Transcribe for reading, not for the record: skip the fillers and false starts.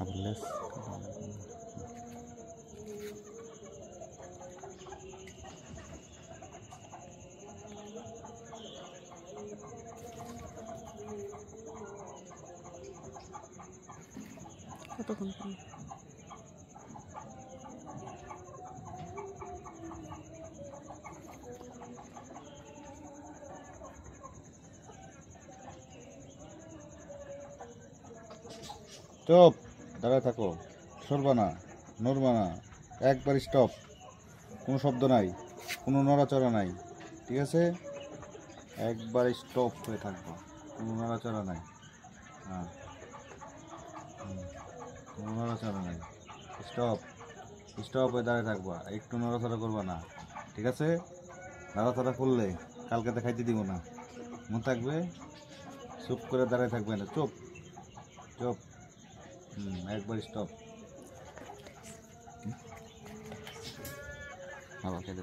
আবার লেস কতক্ষণ চুপ, দাঁড়ায় থাকো, সরবা না, নড়বা না, একবার স্টপ, কোনো শব্দ নাই, কোনো নড়াচড়া নাই, ঠিক আছে? একবার স্টপ হয়ে থাকবা, কোনো নড়াচড়া নাই। হ্যাঁ, কোনো নড়াচড়া নাই, স্টপ, স্টপ হয়ে দাঁড়িয়ে থাকবা, একটু নড়াচড়া করবা না, ঠিক আছে? নড়াচড়া করলে কালকে দেখাইতে দিব না, মনে থাকবে? চুপ করে দাঁড়িয়ে থাকবে না, চুপ চুপ। একবার স্টপ। আবার খেতে